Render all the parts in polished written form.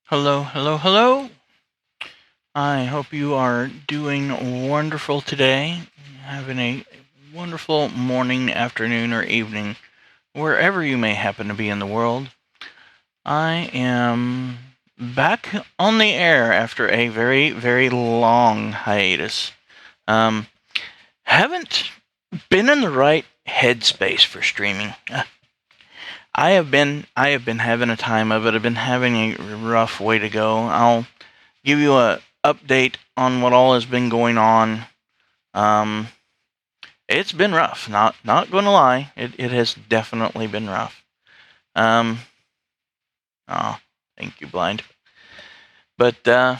Hello, hello, hello. I hope you are doing wonderful today, having a wonderful morning, afternoon, or evening, wherever you may happen to be in the world. I am back on the air after a very, very long hiatus. Um, haven't been in the right headspace for streaming. I have been having a time of it. I've been having a rough way to go. I'll give you a update on what all has been going on. Um, it's been rough. Not going to lie. It has definitely been rough. Um, oh, thank you, blind. But yeah,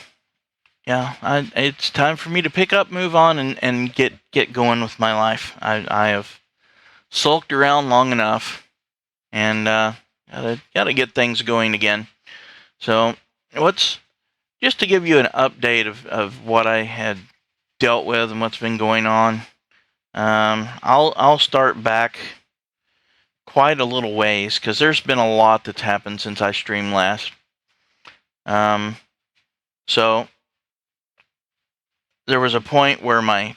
it's time for me to pick up, move on, and get going with my life. I have sulked around long enough, and gotta get things going again. So what's just to give you an update of what I had dealt with and what's been going on. I'll start back quite a little ways because there's been a lot that's happened since I streamed last. So there was a point where my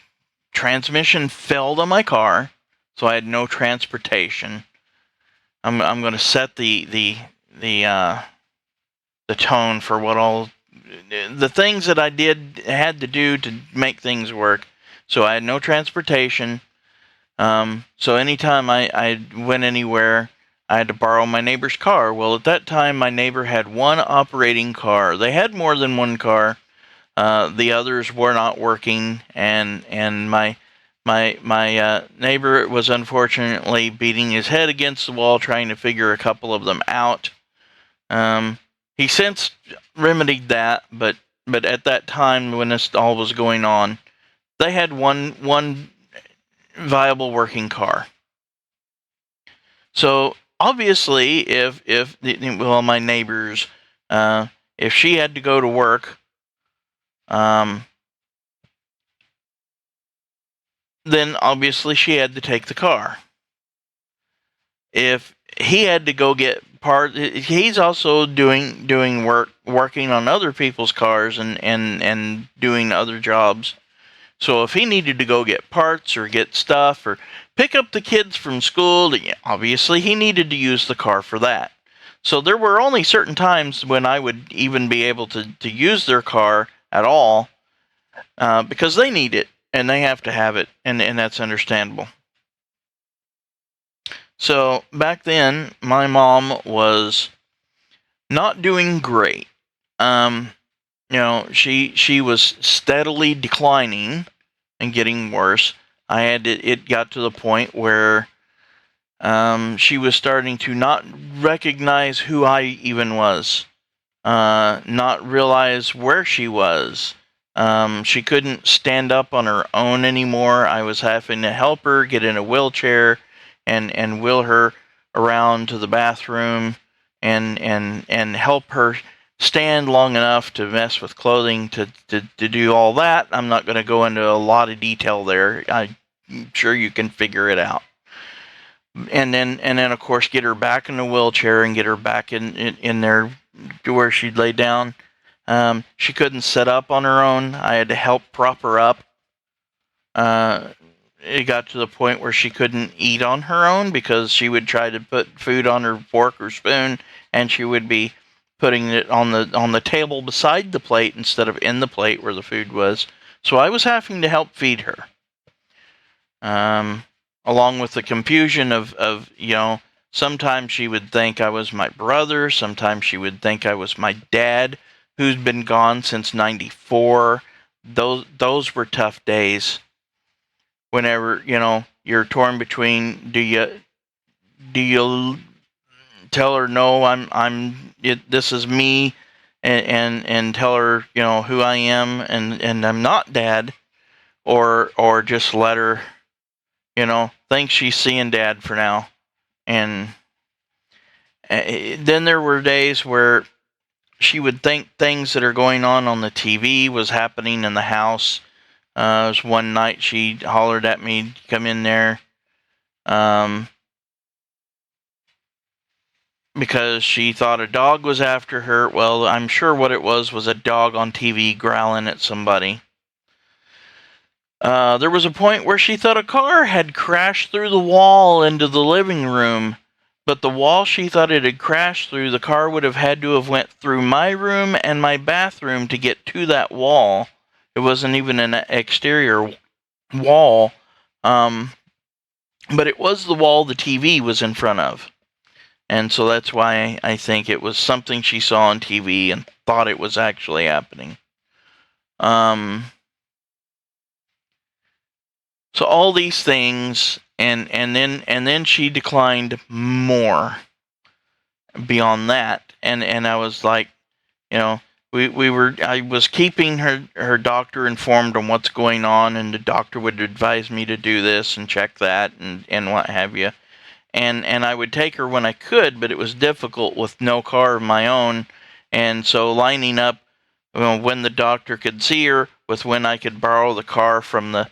transmission failed on my car, so I had no transportation. I'm going to set the tone for what all the things that I had to do to make things work. So I had no transportation. So anytime I went anywhere, I had to borrow my neighbor's car. Well, at that time, my neighbor had one operating car. They had more than one car. The others were not working, and my neighbor was unfortunately beating his head against the wall trying to figure a couple of them out. He since remedied that, but at that time when this all was going on, they had one viable working car. So obviously, if my neighbors, if she had to go to work, then obviously she had to take the car. If he had to go get he's also working on other people's cars and doing other jobs. So if he needed to go get parts or get stuff or pick up the kids from school, obviously he needed to use the car for that. So there were only certain times when I would even be able to use their car at all because they need it and they have to have it, and that's understandable. So back then, my mom was not doing great. She was steadily declining and getting worse. It got to the point where she was starting to not recognize who I even was, not realize where she was. She couldn't stand up on her own anymore. I was having to help her get in a wheelchair and wheel her around to the bathroom and help her stand long enough to mess with clothing to do all that. I'm not going to go into a lot of detail there. I'm sure you can figure it out. And then of course get her back in the wheelchair and get her back in there to where she'd lay down. She couldn't sit up on her own. I had to help prop her up. It got to the point where she couldn't eat on her own because she would try to put food on her fork or spoon, and she would be putting it on the table beside the plate instead of in the plate where the food was. So I was having to help feed her. Along with the confusion of sometimes she would think I was my brother, sometimes she would think I was my dad, who's been gone since '94. Those were tough days. Whenever you're torn between, do you tell her no, this is me, and tell her who I am and I'm not dad, or just let her think she's seeing dad for now. And then there were days where she would think things that are going on the TV was happening in the house. It was one night she hollered at me, come in there, because she thought a dog was after her. Well, I'm sure what it was a dog on TV growling at somebody. There was a point where she thought a car had crashed through the wall into the living room, but the wall she thought it had crashed through, the car would have had to have went through my room and my bathroom to get to that wall. It wasn't even an exterior wall, but it was the wall the TV was in front of. And so that's why I think it was something she saw on TV and thought it was actually happening. So all these things, and then she declined more beyond that, and I was like, I was keeping her doctor informed on what's going on, and the doctor would advise me to do this and check that and what have you, and I would take her when I could, but it was difficult with no car of my own, and so lining up when the doctor could see her with when I could borrow the car from the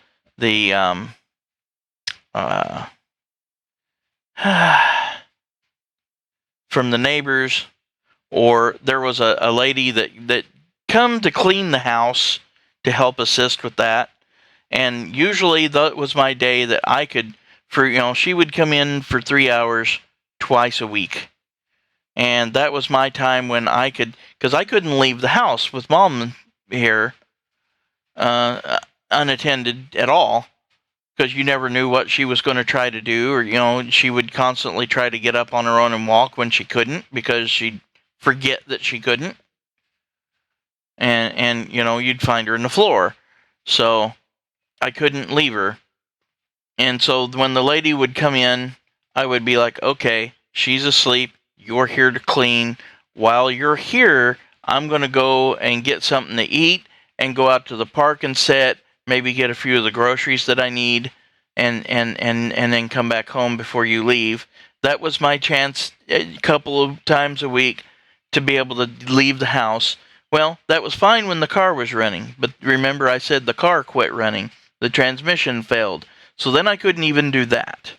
from the neighbors, or there was a lady that come to clean the house to help assist with that, and usually that was my day that I could, she would come in for 3 hours twice a week, and that was my time when I could, because I couldn't leave the house with Mom here unattended at all, because you never knew what she was going to try to do, or she would constantly try to get up on her own and walk when she couldn't, because she'd forget that she couldn't, and you'd find her in the floor. So I couldn't leave her, and so when the lady would come in, I would be like, okay, she's asleep, you're here to clean. While you're here, I'm going to go and get something to eat and go out to the park and sit, maybe get a few of the groceries that I need, and then come back home before you leave. That was my chance a couple of times a week to be able to leave the house. Well, that was fine when the car was running, but remember I said the car quit running. The transmission failed. So then I couldn't even do that.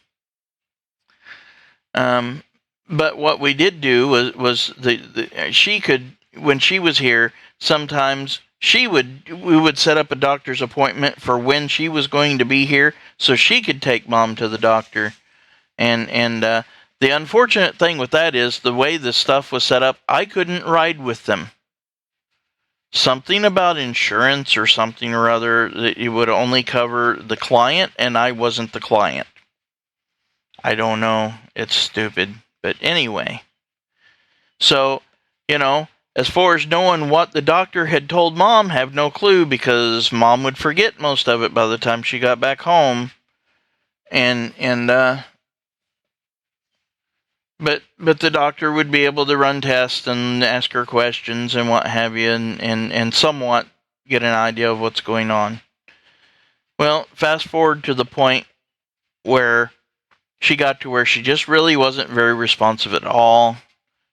But what we did do was she could, when she was here, sometimes we would set up a doctor's appointment for when she was going to be here, so she could take Mom to the doctor. And the unfortunate thing with that is the way this stuff was set up, I couldn't ride with them. Something about insurance or something or other, that it would only cover the client, and I wasn't the client. I don't know. It's stupid. But anyway. So, as far as knowing what the doctor had told Mom, have no clue, because Mom would forget most of it by the time she got back home. But the doctor would be able to run tests and ask her questions and what have you, and somewhat get an idea of what's going on. Well, fast forward to the point where she got to where she just really wasn't very responsive at all.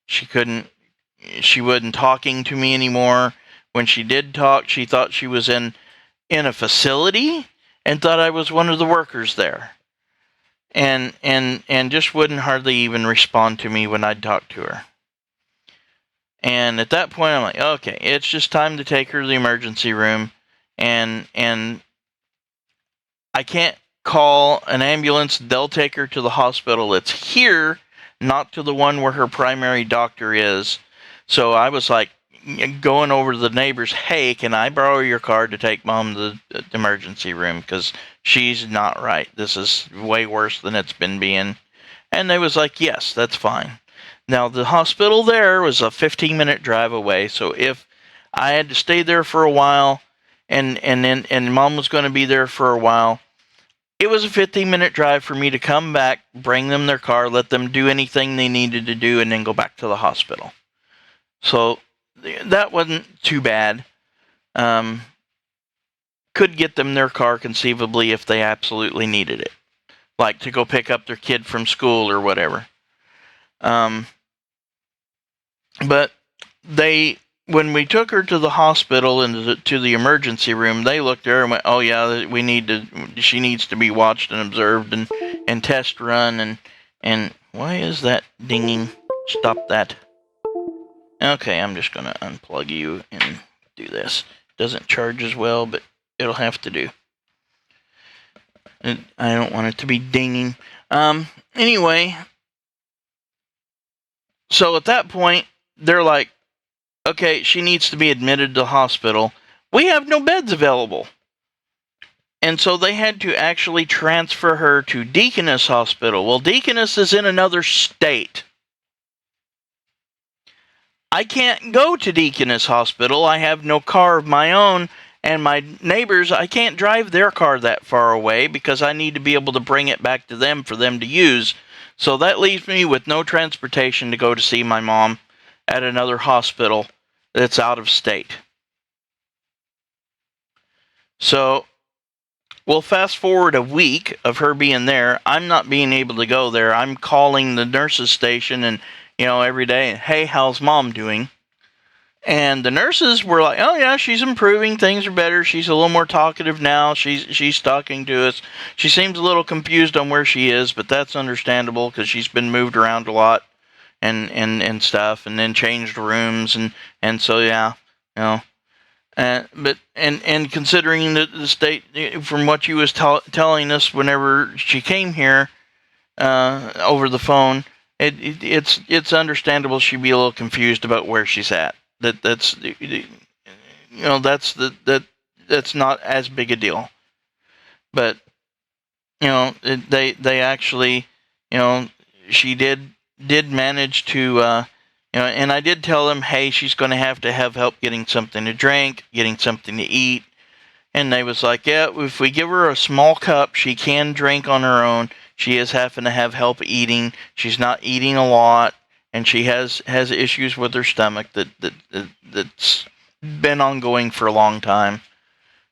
She wasn't talking to me anymore. When she did talk, she thought she was in a facility and thought I was one of the workers there. And just wouldn't hardly even respond to me when I'd talk to her. And at that point, I'm like, okay, it's just time to take her to the emergency room. And I can't call an ambulance. They'll take her to the hospital. It's here, not to the one where her primary doctor is. So I was like, going over to the neighbors, hey, can I borrow your car to take Mom to the emergency room? Because she's not right. This is way worse than it's been being. And they was like, yes, that's fine. Now, the hospital there was a 15-minute drive away. So if I had to stay there for a while, and Mom was going to be there for a while, it was a 15-minute drive for me to come back, bring them their car, let them do anything they needed to do, and then go back to the hospital. So that wasn't too bad. Could get them their car conceivably if they absolutely needed it, like to go pick up their kid from school or whatever. But they when we took her to the hospital and to the emergency room, they looked at her and went, "Oh yeah, she needs to be watched and observed and test run and why is that dinging? Stop that." Okay, I'm just gonna unplug you and do this. Doesn't charge as well, but it'll have to do. I don't want it to be dinging. Anyway, so at that point, they're like, okay, she needs to be admitted to the hospital. We have no beds available. And so they had to actually transfer her to Deaconess Hospital. Well, Deaconess is in another state. I can't go to Deaconess Hospital. I have no car of my own. And my neighbors, I can't drive their car that far away because I need to be able to bring it back to them for them to use. So that leaves me with no transportation to go to see my mom at another hospital that's out of state. So we'll fast forward a week of her being there. I'm not being able to go there. I'm calling the nurses station and, every day, "Hey, how's mom doing?" And the nurses were like, "Oh yeah, she's improving. Things are better. She's a little more talkative now. She's talking to us. She seems a little confused on where she is, but that's understandable because she's been moved around a lot and stuff, and then changed rooms and so yeah, but considering the state from what you was telling us whenever she came here over the phone, it's understandable she'd be a little confused about where she's at. That's not as big a deal, but they actually, she did manage to and I did tell them, hey, she's going to have help getting something to drink, getting something to eat, and they was like, yeah, if we give her a small cup, she can drink on her own. She is having to have help eating. She's not eating a lot. And she has issues with her stomach that's been ongoing for a long time.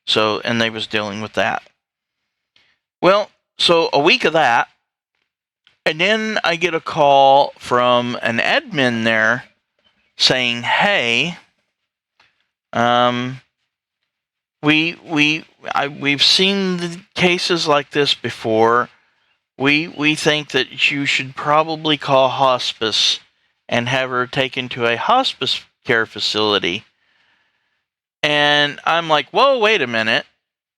So, and they was dealing with that. Well, so a week of that, and then I get a call from an admin there saying, "Hey, we've seen the cases like this before. We think that you should probably call hospice and have her taken to a hospice care facility." And I'm like, whoa, wait a minute.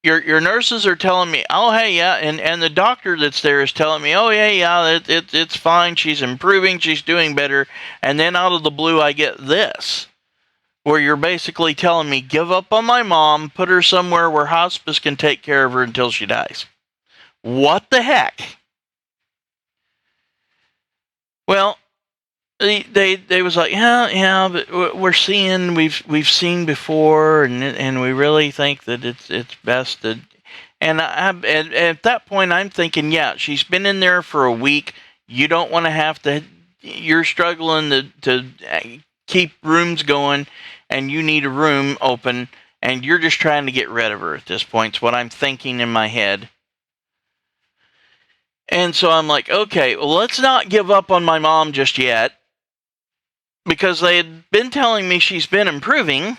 Your nurses are telling me, oh, hey, yeah, and the doctor that's there is telling me, oh, yeah, it's fine. She's improving. She's doing better. And then out of the blue, I get this, where you're basically telling me, give up on my mom, put her somewhere where hospice can take care of her until she dies. What the heck? Well, they was like, yeah, but we're seeing, we've seen before, and we really think that it's best to. And at that point, I'm thinking, yeah, she's been in there for a week. You don't want to have to. You're struggling to keep rooms going, and you need a room open, and you're just trying to get rid of her at this point. It's what I'm thinking in my head. And so I'm like, okay, well, let's not give up on my mom just yet, because they had been telling me she's been improving.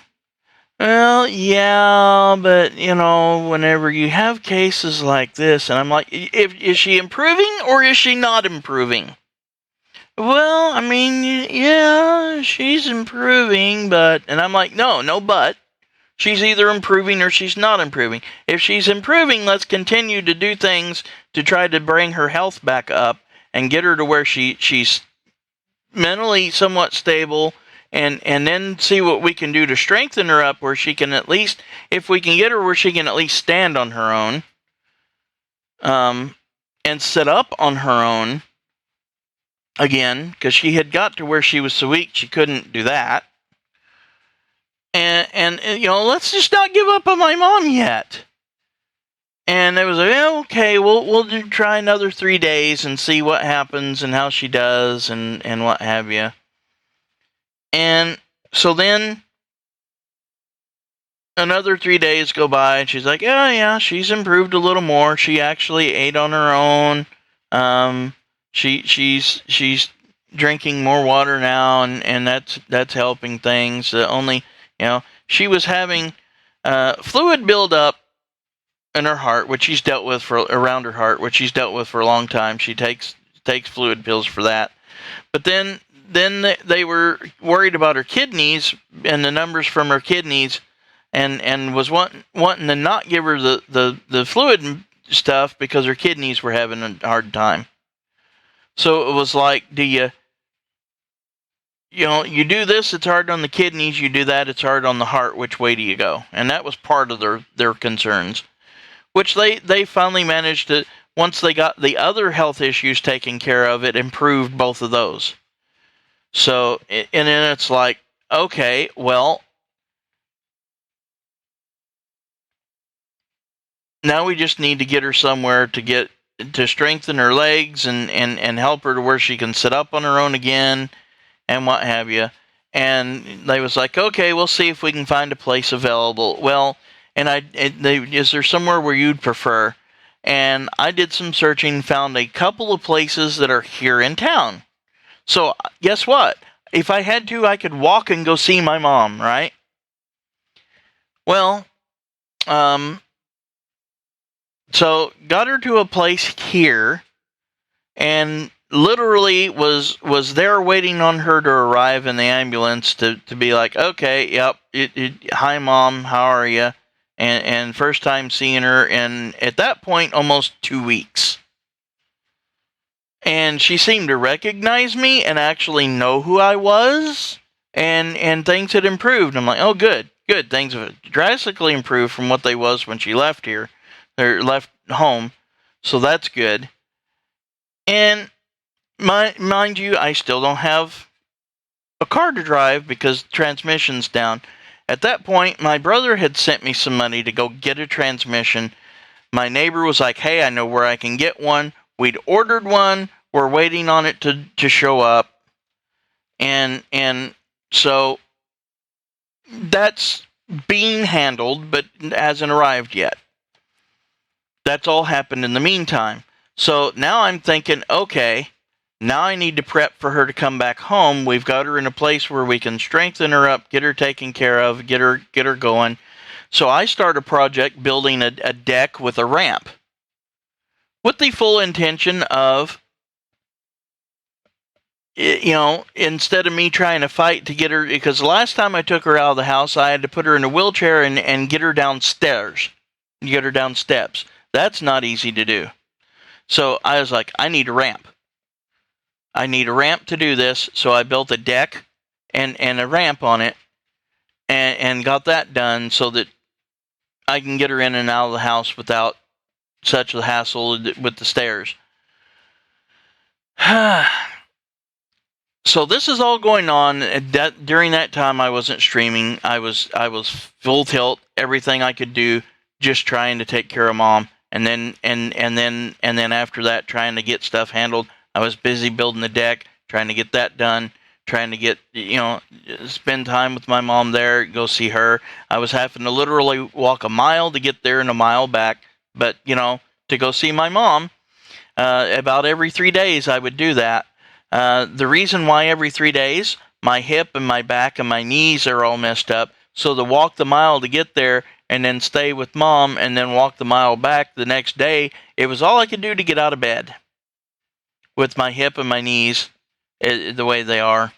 Well, yeah, but, whenever you have cases like this, and I'm like, is she improving or is she not improving? Well, I mean, yeah, she's improving, but, and I'm like, no, but. She's either improving or she's not improving. If she's improving, let's continue to do things to try to bring her health back up and get her to where she's mentally somewhat stable, and then see what we can do to strengthen her up where she can at least, if we can get her where she can at least stand on her own, and sit up on her own again, because she had got to where she was so weak she couldn't do that. And let's just not give up on my mom yet. And it was like, yeah, okay, we'll try another 3 days and see what happens and how she does and what have you. And so then another 3 days go by, and she's like, yeah, she's improved a little more. She actually ate on her own. She's drinking more water now, and that's helping things. Only, she was having fluid buildup in her heart, which she's dealt with around her heart, which she's dealt with for a long time. She takes fluid pills for that. But then they were worried about her kidneys and the numbers from her kidneys, and was wanting to not give her the fluid stuff because her kidneys were having a hard time. So it was like, do you do this, it's hard on the kidneys. You do that, it's hard on the heart. Which way do you go? And that was part of their concerns, which they finally managed to, once they got the other health issues taken care of, it improved both of those. So, and then it's like, okay, well, now we just need to get her somewhere to strengthen her legs and help her to where she can sit up on her own again and what have you. And they was like, okay, we'll see if we can find a place available. Well, and is there somewhere where you'd prefer? And I did some searching, found a couple of places that are here in town. So guess what? If I had to, I could walk and go see my mom, right? Well, so got her to a place here, and literally was there waiting on her to arrive in the ambulance to be like, okay, yep, hi mom, how are you? And first time seeing her in, at that point, almost 2 weeks. And she seemed to recognize me and actually know who I was, and things had improved. I'm like, oh, good. Things have drastically improved from what they was when she left here, or left home. So that's good. And mind you, I still don't have a car to drive because transmission's down. At that point, my brother had sent me some money to go get a transmission. My neighbor was like, hey, I know where I can get one. We'd ordered one. We're waiting on it to show up. And so that's being handled, but hasn't arrived yet. That's all happened in the meantime. So now I'm thinking, okay, now I need to prep for her to come back home. We've got her in a place where we can strengthen her up, get her taken care of, get her going. So I start a project building a deck with a ramp, with the full intention of, instead of me trying to fight to get her, because the last time I took her out of the house, I had to put her in a wheelchair and get her downstairs, get her down steps. That's not easy to do. So I was like, I need a ramp. I need a ramp to do this. So I built a deck and a ramp on it, and got that done so that I can get her in and out of the house without such a hassle with the stairs. So this is all going on. During that time, I wasn't streaming. I was full tilt, everything I could do, just trying to take care of mom. And then after that, trying to get stuff handled. I was busy building the deck, trying to get that done, trying to get, spend time with my mom there, go see her. I was having to literally walk a mile to get there and a mile back. But, to go see my mom, about every 3 days I would do that. The reason why every 3 days, my hip and my back and my knees are all messed up. So to walk the mile to get there and then stay with mom and then walk the mile back the next day, it was all I could do to get out of bed with my hip and my knees the way they are.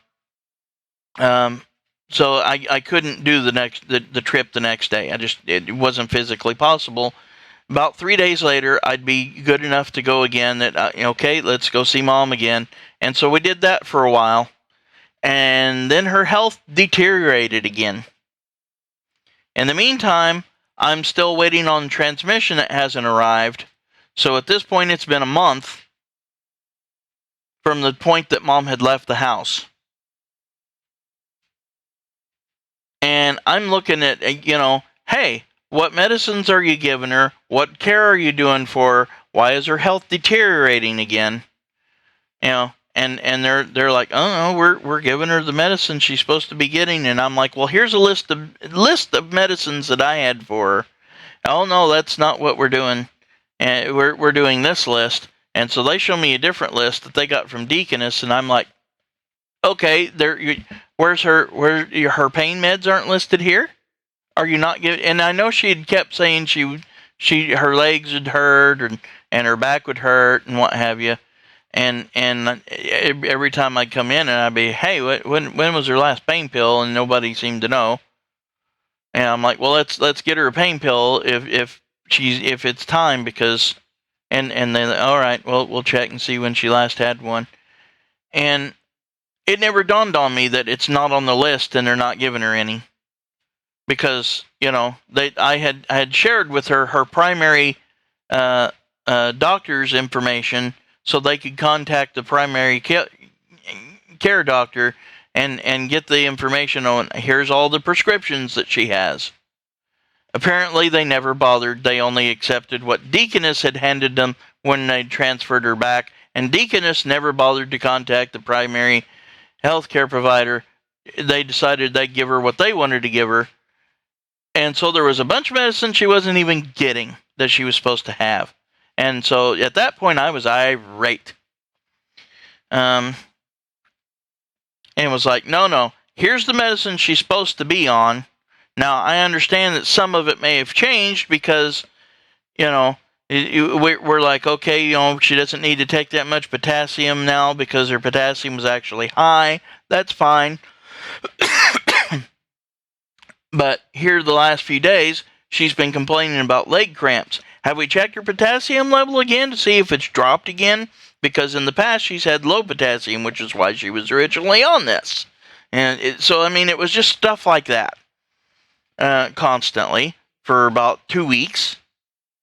So I couldn't do the trip the next day. It wasn't physically possible. About 3 days later, I'd be good enough to go again. Okay, let's go see mom again. And so we did that for a while. And then her health deteriorated again. In the meantime, I'm still waiting on transmission that hasn't arrived. So at this point, it's been a month from the point that mom had left the house. And I'm looking at, hey, what medicines are you giving her? What care are you doing for her? Why is her health deteriorating again? And they're like, oh no, we're giving her the medicine she's supposed to be getting. And I'm like, well, here's a list of medicines that I had for her. Oh no, that's not what we're doing. And we're doing this list. And so they show me a different list that they got from Deaconess, and I'm like, okay, where's her pain meds aren't listed here? Are you not giving? And I know she had kept saying her legs would hurt and her back would hurt and what have you. And every time I'd come in and I'd be, hey, when was her last pain pill? And nobody seemed to know. And I'm like, well, let's get her a pain pill if it's time, because and then all right, well, we'll check and see when she last had one. And it never dawned on me that it's not on the list and they're not giving her any, because I had shared with her primary doctor's information so they could contact the primary care doctor and get the information on here's all the prescriptions that she has. Apparently they never bothered. They only accepted what Deaconess had handed them when they transferred her back, and Deaconess never bothered to contact the primary healthcare provider. They decided they'd give her what they wanted to give her, and so there was a bunch of medicine she wasn't even getting that she was supposed to have. And so at that point I was irate. And was like, no, here's the medicine she's supposed to be on. Now, I understand that some of it may have changed because, we're like, okay, she doesn't need to take that much potassium now because her potassium was actually high. That's fine. But here the last few days, she's been complaining about leg cramps. Have we checked her potassium level again to see if it's dropped again? Because in the past, she's had low potassium, which is why she was originally on this. And it was just stuff like that. Constantly for about 2 weeks.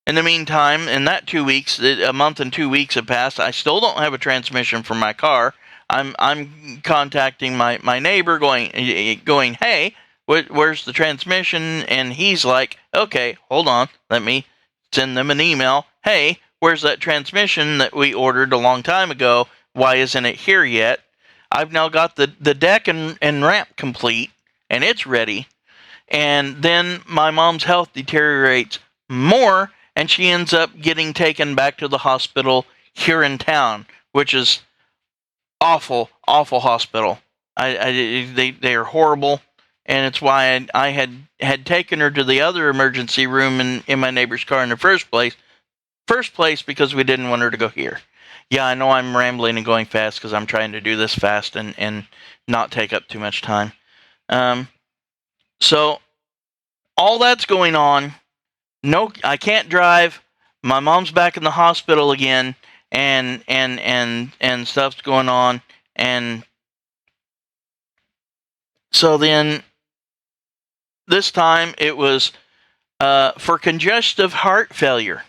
In the meantime, in that 2 weeks, a month and 2 weeks have passed. I still don't have a transmission for my car. I'm contacting my neighbor, going, hey, where's the transmission? And he's like, okay, hold on, let me send them an email. Hey, where's that transmission that we ordered a long time ago? Why isn't it here yet? I've now got the deck and ramp complete, and it's ready. And then my mom's health deteriorates more, and she ends up getting taken back to the hospital here in town, which is awful hospital. They are horrible, and it's why I had taken her to the other emergency room in my neighbor's car in the first place. Because we didn't want her to go here. Yeah, I know I'm rambling and going fast because I'm trying to do this fast and not take up too much time. So all that's going on. No, I can't drive. My mom's back in the hospital again, and stuff's going on. And so then this time it was for congestive heart failure.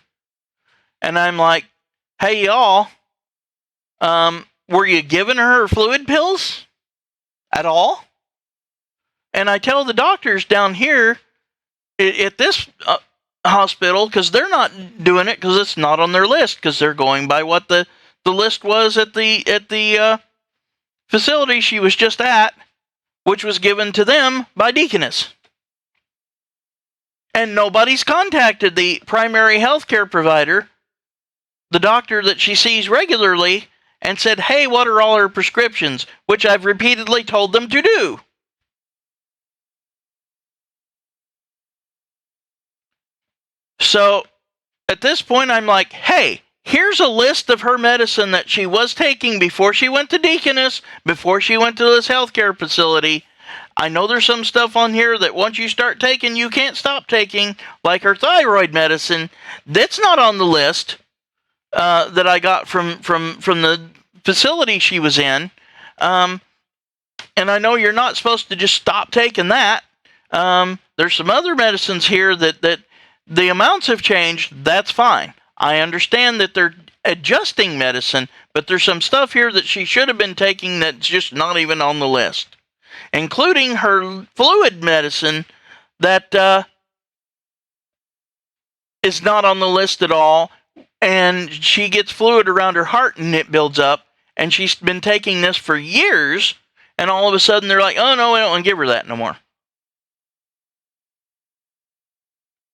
And I'm like, hey, y'all, were you giving her fluid pills at all? And I tell the doctors down here at this hospital, because they're not doing it because it's not on their list, because they're going by what the list was at the facility she was just at, which was given to them by Deaconess. And nobody's contacted the primary healthcare provider, the doctor that she sees regularly, and said, hey, what are all her prescriptions? Which I've repeatedly told them to do. So at this point, I'm like, hey, here's a list of her medicine that she was taking before she went to Deaconess, before she went to this healthcare facility. I know there's some stuff on here that once you start taking, you can't stop taking, like her thyroid medicine. That's not on the list that I got from the facility she was in. And I know you're not supposed to just stop taking that. There's some other medicines here that the amounts have changed. That's fine. I understand that they're adjusting medicine, but there's some stuff here that she should have been taking that's just not even on the list, including her fluid medicine that is not on the list at all. And she gets fluid around her heart and it builds up, and she's been taking this for years, and all of a sudden they're like, oh no, we don't want to give her that no more.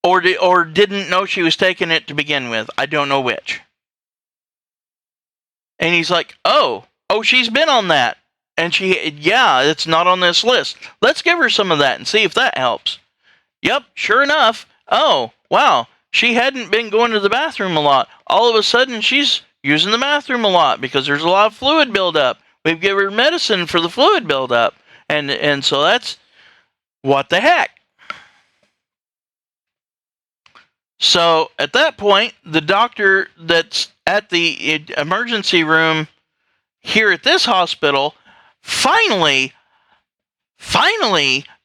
Or didn't know she was taking it to begin with. I don't know which. And he's like, oh, she's been on that. And it's not on this list. Let's give her some of that and see if that helps. Yep, sure enough. Oh, wow. She hadn't been going to the bathroom a lot. All of a sudden, she's using the bathroom a lot because there's a lot of fluid buildup. We've given her medicine for the fluid buildup. And so that's what the heck. So at that point, the doctor that's at the emergency room here at this hospital finally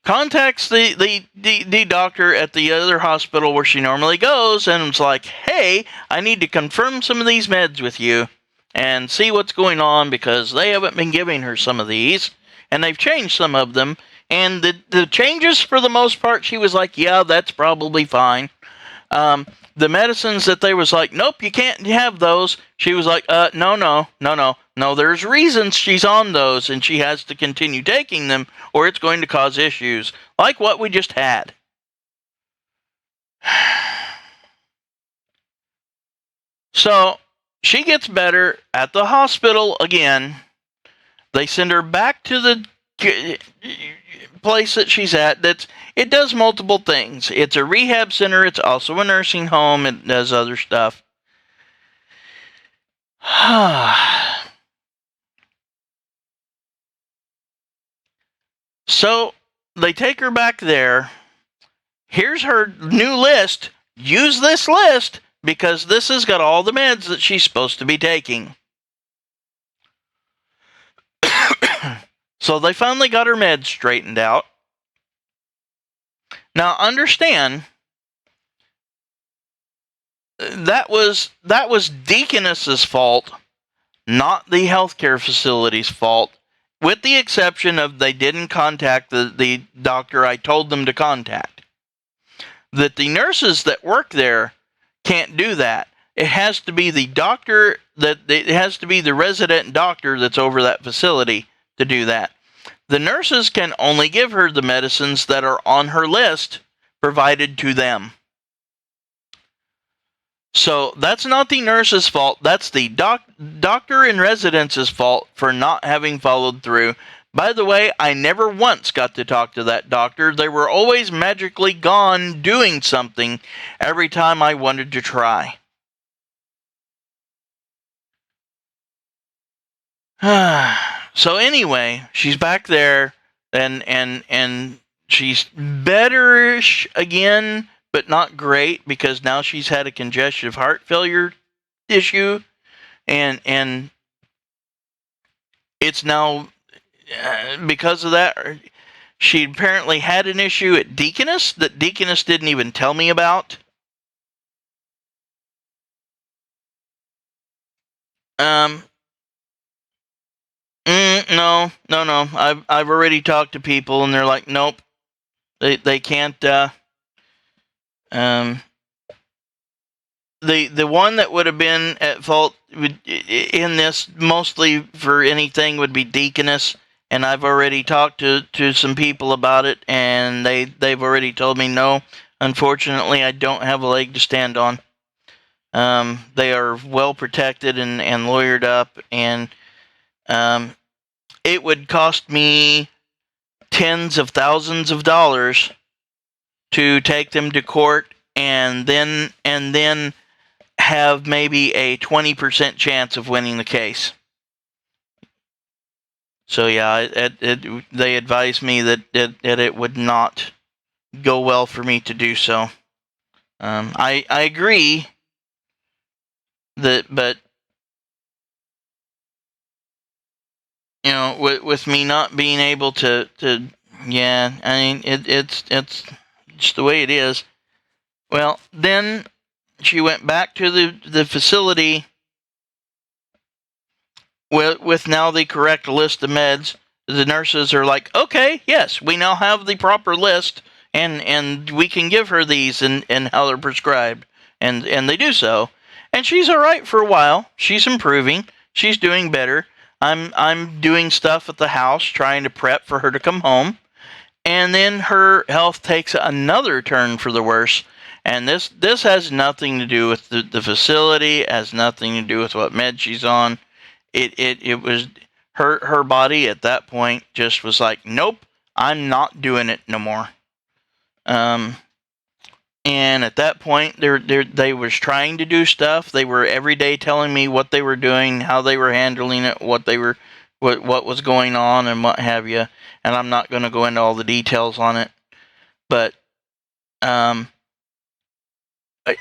contacts the doctor at the other hospital where she normally goes, and it's like, hey, I need to confirm some of these meds with you and see what's going on, because they haven't been giving her some of these, and they've changed some of them. And the changes, for the most part, she was like, yeah, that's probably fine. The medicines that they was like, nope, you can't have those. She was like, no. There's reasons she's on those, and she has to continue taking them, or it's going to cause issues, like what we just had. So she gets better at the hospital again. They send her back to the place that she's at. It does multiple things. It's a rehab center. It's also a nursing home. It does other stuff. So they take her back there. Here's her new list. Use this list because this has got all the meds that she's supposed to be taking. So they finally got her meds straightened out. Now understand, that was Deaconess's fault, not the healthcare facility's fault, with the exception of they didn't contact the doctor I told them to contact. That the nurses that work there can't do that. It has to be the doctor, it has to be the resident doctor that's over that facility to do that. The nurses can only give her the medicines that are on her list provided to them. So that's not the nurse's fault. That's the doctor in residence's fault for not having followed through. By the way, I never once got to talk to that doctor. They were always magically gone doing something every time I wanted to try. So anyway, she's back there, and she's better-ish again, but not great, because now she's had a congestive heart failure issue, and it's now, because of that, she apparently had an issue at Deaconess that Deaconess didn't even tell me about. No. I've already talked to people, and they're like, nope, they can't. The one that would have been at fault in this mostly for anything would be Deaconess, and I've already talked to some people about it, and they've already told me no. Unfortunately, I don't have a leg to stand on. They are well protected and lawyered up, and it would cost me tens of thousands of dollars to take them to court, and then have maybe a 20% chance of winning the case. So yeah, they advised me that it would not go well for me to do so. I agree but you know, with me not being able to yeah, I mean it's just the way it is. Well, then she went back to the facility with now the correct list of meds. The nurses are like, okay, yes, we now have the proper list, and we can give her these and how they're prescribed, and they do so, and she's all right for a while. She's improving. She's doing better. I'm doing stuff at the house, trying to prep for her to come home, and then her health takes another turn for the worse. And this has nothing to do with the facility. It has nothing to do with what med she's on. It was her body at that point just was like, nope, I'm not doing it no more. And at that point, they was trying to do stuff. They were every day telling me what they were doing, how they were handling it, what was going on, and what have you. And I'm not going to go into all the details on it, but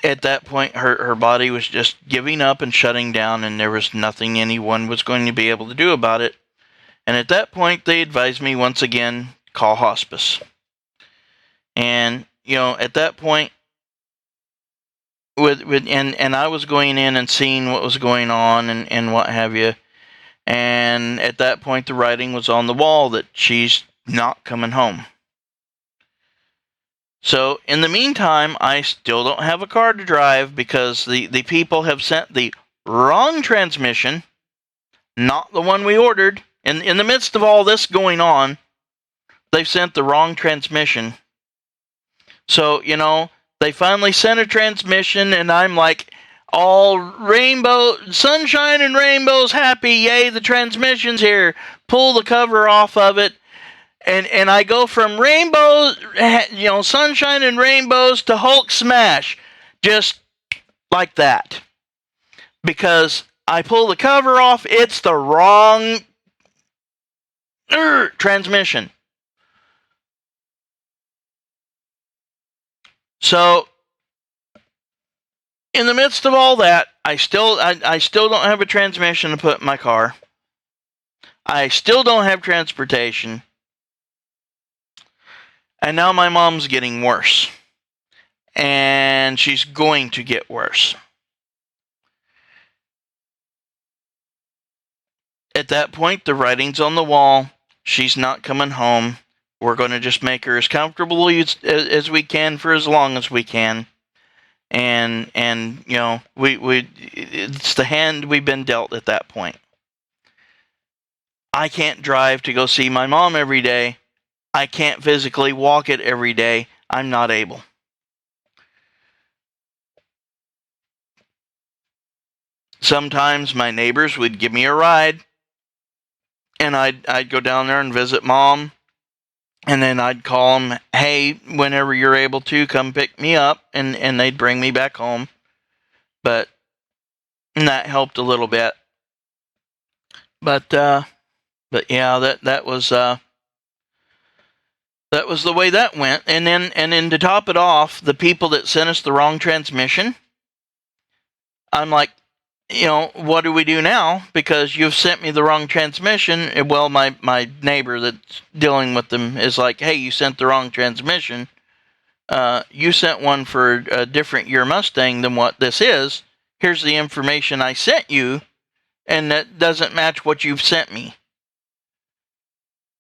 at that point, her body was just giving up and shutting down, and there was nothing anyone was going to be able to do about it. And at that point, they advised me once again, call hospice. And at that point, and I was going in and seeing what was going on and what have you. And at that point, the writing was on the wall that she's not coming home. So in the meantime, I still don't have a car to drive because the people have sent the wrong transmission, not the one we ordered. In the midst of all this going on, they've sent the wrong transmission. So, they finally sent a transmission, and I'm like, all rainbow, sunshine and rainbows, happy, yay, the transmission's here. Pull the cover off of it, and I go from rainbows, sunshine and rainbows to Hulk smash, just like that. Because I pull the cover off, it's the wrong transmission. So, in the midst of all that, I still don't have a transmission to put in my car. I still don't have transportation. And now my mom's getting worse. And she's going to get worse. At that point, the writing's on the wall. She's not coming home. We're going to just make her as comfortable as we can for as long as we can. And it's the hand we've been dealt at that point. I can't drive to go see my mom every day. I can't physically walk it every day. I'm not able. Sometimes my neighbors would give me a ride, and I'd go down there and visit Mom, and then I'd call them, hey, whenever you're able to, come pick me up, and they'd bring me back home. But that helped a little bit. But yeah, that was the way that went. And then to top it off, the people that sent us the wrong transmission, I'm like, what do we do now? Because you've sent me the wrong transmission. Well, my neighbor that's dealing with them is like, hey, you sent the wrong transmission. You sent one for a different year Mustang than what this is. Here's the information I sent you, and that doesn't match what you've sent me.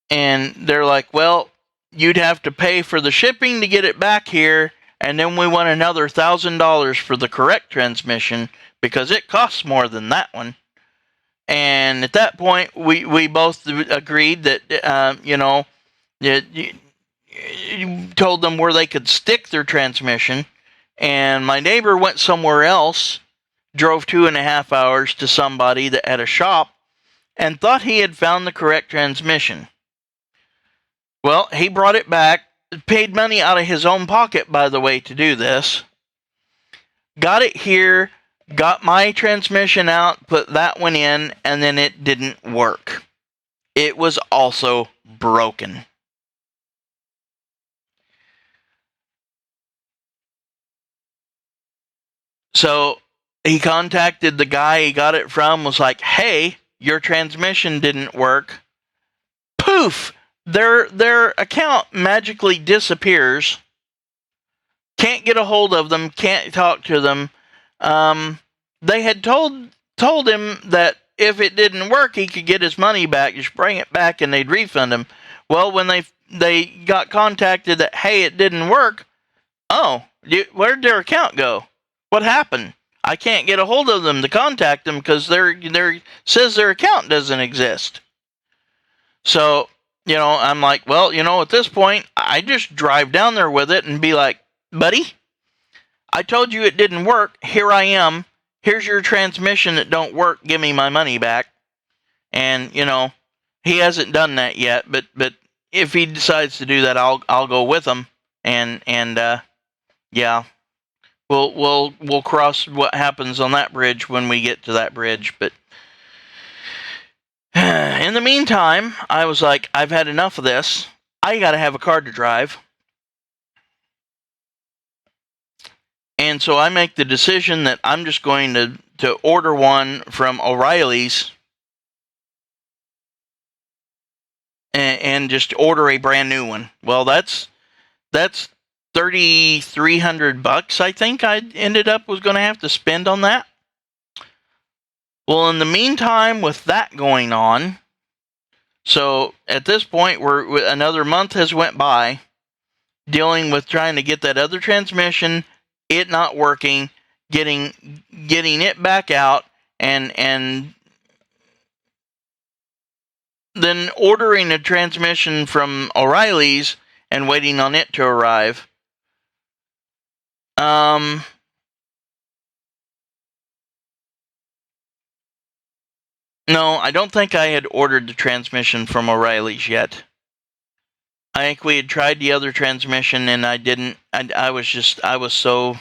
And they're like, well, you'd have to pay for the shipping to get it back here, and then we want another $1,000 for the correct transmission because it costs more than that one. And at that point, we both agreed that, you told them where they could stick their transmission, and my neighbor went somewhere else, drove 2.5 hours to somebody that had a shop, and thought he had found the correct transmission. Well, he brought it back, paid money out of his own pocket, by the way, to do this. Got it here, got my transmission out, put that one in, and then it didn't work. It was also broken. So he contacted the guy he got it from, was like, hey, your transmission didn't work. Poof! Their account magically disappears. Can't get a hold of them, can't talk to them. They had told him that if it didn't work, he could get his money back, just bring it back and they'd refund him. Well, when they got contacted that, hey, it didn't work, where'd their account go? What happened? I can't get a hold of them to contact them because they says their account doesn't exist. So, I'm like, well, at this point, I just drive down there with it and be like, buddy, I told you it didn't work. Here I am. Here's your transmission that don't work. Give me my money back. And, he hasn't done that yet, but if he decides to do that, I'll go with him, and yeah, we'll cross what happens on that bridge when we get to that bridge. But in the meantime, I was like, I've had enough of this. I got to have a car to drive. And so I make the decision that I'm just going to order one from O'Reilly's and just order a brand new one. Well, that's $3,300, I think I ended up was going to have to spend on that. Well, in the meantime, with that going on, so at this point, another month has went by, dealing with trying to get that other transmission, it not working, getting it back out, and then ordering a transmission from O'Reilly's and waiting on it to arrive. No, I don't think I had ordered the transmission from O'Reilly's yet. I think we had tried the other transmission and I didn't. I was so.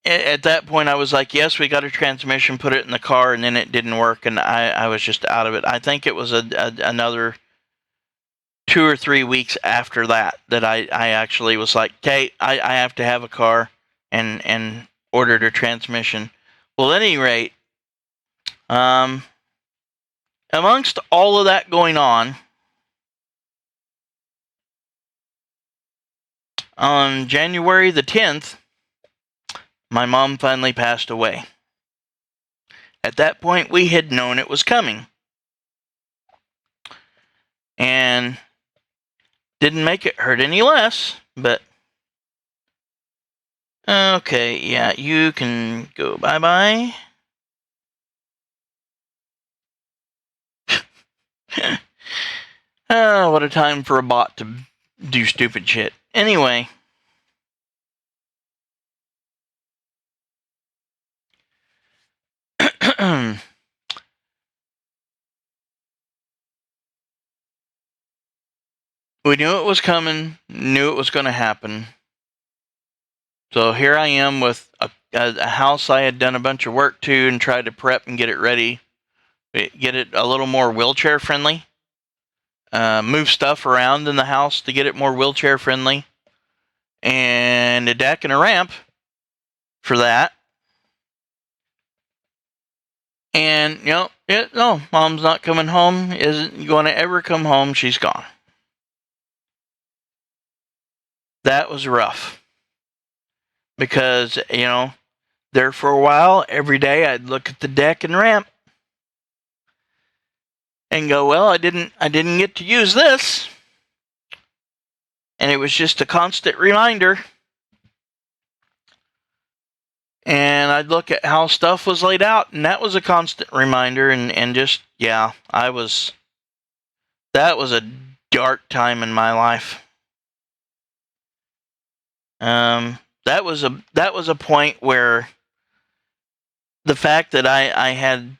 At that point, I was like, yes, we got a transmission, put it in the car, and then it didn't work, and I was just out of it. I think it was another 2 or 3 weeks after that I actually was like, okay, I have to have a car, and ordered a transmission. Well, at any rate, amongst all of that going on January the 10th, my mom finally passed away. At that point, we had known it was coming. And didn't make it hurt any less, but okay, yeah, you can go bye-bye. Oh, what a time for a bot to do stupid shit. Anyway. We knew it was coming, knew it was going to happen. So here I am with a house I had done a bunch of work to and tried to prep and get it ready. Get it a little more wheelchair friendly. Move stuff around in the house to get it more wheelchair friendly. And a deck and a ramp for that. And, no, mom's not coming home, isn't going to ever come home, she's gone. That was rough. Because, there for a while, every day I'd look at the deck and ramp and go, well, I didn't get to use this. And it was just a constant reminder. And I'd look at how stuff was laid out, and that was a constant reminder, and just, yeah, that was a dark time in my life. That was a point where the fact that I had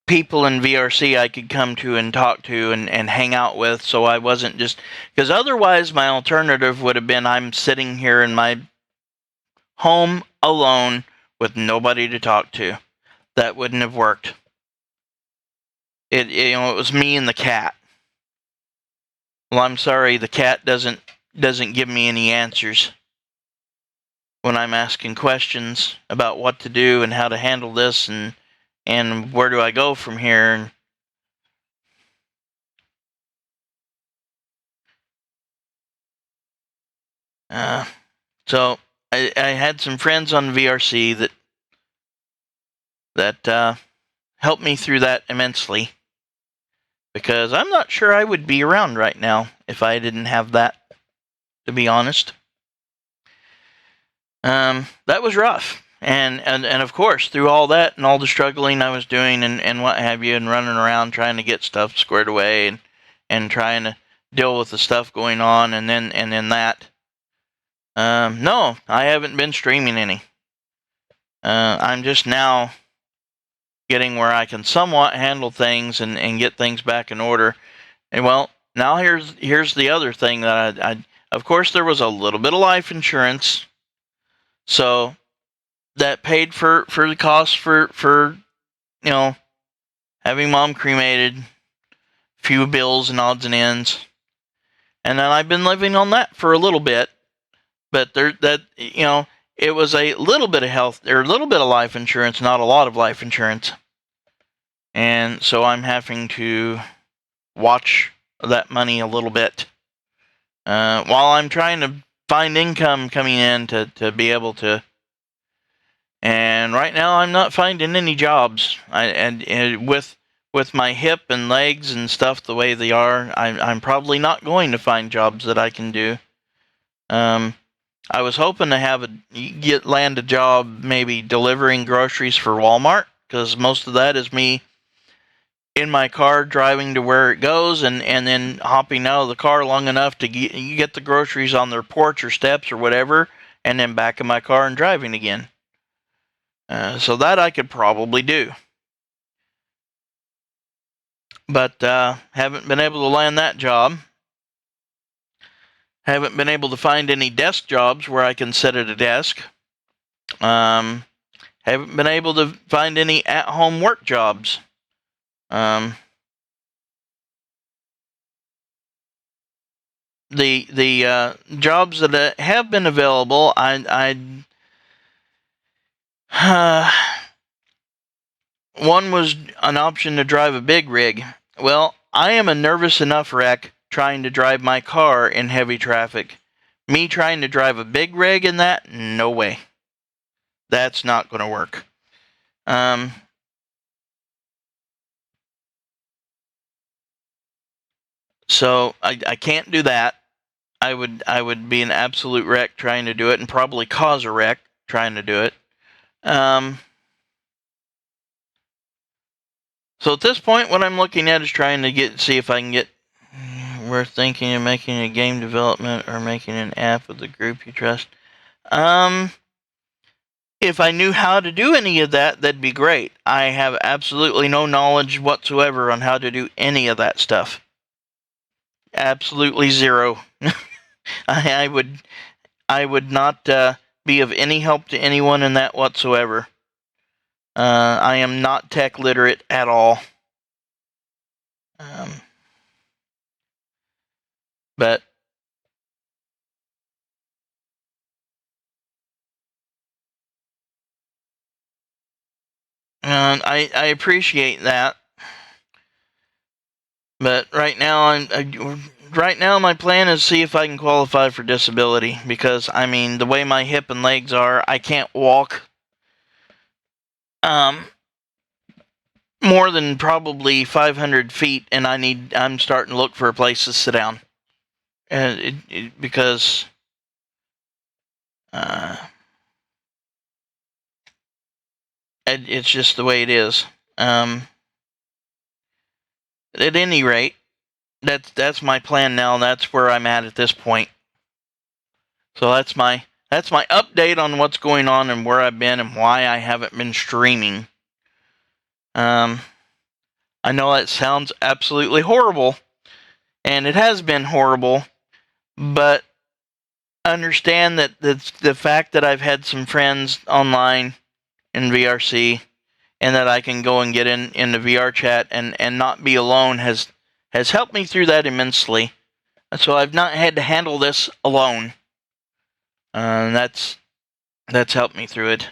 people in VRC I could come to and talk to and hang out with, so I wasn't just, because otherwise my alternative would have been I'm sitting here in my home alone with nobody to talk to. That wouldn't have worked. It was me and the cat. Well, I'm sorry, the cat doesn't give me any answers when I'm asking questions about what to do and how to handle this and where do I go from here. So I had some friends on VRC that helped me through that immensely, because I'm not sure I would be around right now if I didn't have that, to be honest. That was rough. And of course, through all that and all the struggling I was doing and what have you, and running around trying to get stuff squared away and trying to deal with the stuff going on, and then that. No, I haven't been streaming any. I'm just now getting where I can somewhat handle things and get things back in order. And well, now here's the other thing that I of course there was a little bit of life insurance, so that paid for the cost for having mom cremated, few bills and odds and ends, and then I've been living on that for a little bit. But it was a little bit of health or a little bit of life insurance, not a lot of life insurance, and so I'm having to watch that money a little bit while I'm trying to find income coming in to be able to. And right now, I'm not finding any jobs. And with my hip and legs and stuff the way they are, I'm probably not going to find jobs that I can do. I was hoping to land a job maybe delivering groceries for Walmart, because most of that is me in my car driving to where it goes and then hopping out of the car long enough to get the groceries on their porch or steps or whatever, and then back in my car and driving again. So that I could probably do. But haven't been able to land that job. Haven't been able to find any desk jobs where I can sit at a desk. Haven't been able to find any at-home work jobs. The jobs that have been available, one was an option to drive a big rig. Well, I am a nervous enough wreck trying to drive my car in heavy traffic. Me trying to drive a big rig in that? No way. That's not going to work. So I can't do that. I would be an absolute wreck trying to do it, and probably cause a wreck trying to do it. So at this point, what I'm looking at is trying to see if I can get. We're thinking of making a game development or making an app with a group you trust. If I knew how to do any of that, that'd be great. I have absolutely no knowledge whatsoever on how to do any of that stuff. Absolutely zero. I would not be of any help to anyone in that whatsoever. I am not tech literate at all. But I appreciate that. But right now, my plan is to see if I can qualify for disability, because I mean, the way my hip and legs are, I can't walk more than probably 500 feet, and I'm starting to look for a place to sit down, because it's just the way it is. At any rate, that's my plan now, and that's where I'm at this point. So that's my update on what's going on and where I've been and why I haven't been streaming. I know that sounds absolutely horrible, and it has been horrible, but understand that the fact that I've had some friends online in VRC, and that I can go and get in the VR chat and not be alone has helped me through that immensely. So I've not had to handle this alone. That's helped me through it.